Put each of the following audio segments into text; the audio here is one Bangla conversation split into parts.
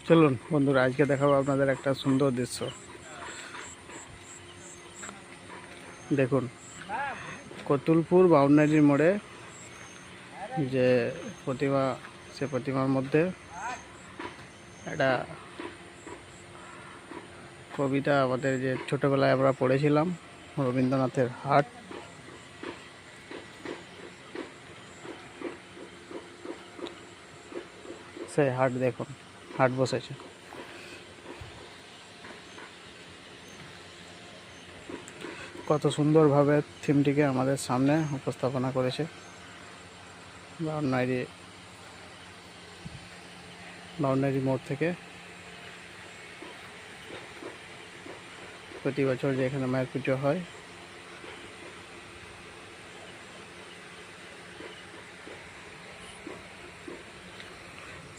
চলুন বন্ধুরা, আজকে দেখাবো আপনাদের একটা সুন্দর দৃশ্য। দেখুন, কতুলপুর বাউন্ডারির মোড়ে যে প্রতিমা, সে প্রতিমার মধ্যে একটা কবিতা আমাদের যে ছোটোবেলায় আমরা পড়েছিলাম, রবীন্দ্রনাথের হাট। সেই হাট দেখুন, হাট বসেছে। কত সুন্দরভাবে থিমটিকে আমাদের সামনে উপস্থাপনা করেছে। বাউন্ডারি মোড় থেকে প্রতি বছর যে এখানে মায়ের পুজো হয়,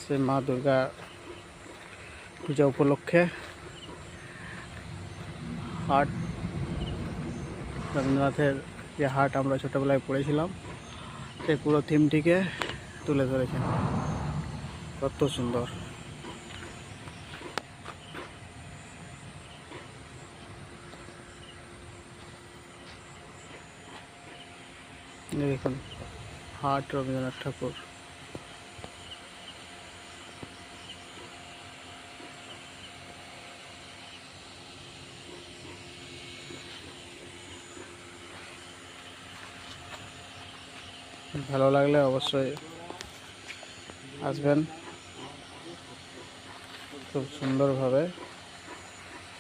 সে মা দুর্গা পূজা উপলক্ষে হাট, রবীন্দ্রনাথের যে হাট আমরা ছোটোবেলায় পড়েছিলাম, সেই পুরো থিমটিকে তুলে ধরেছেন। কত সুন্দর! দেখুন, হাট রবীন্দ্রনাথ ঠাকুর। ভালো লাগলে অবশ্যই আসবেন। খুব সুন্দরভাবে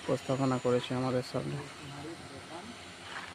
উপস্থাপনা করেছে আমাদের সামনে।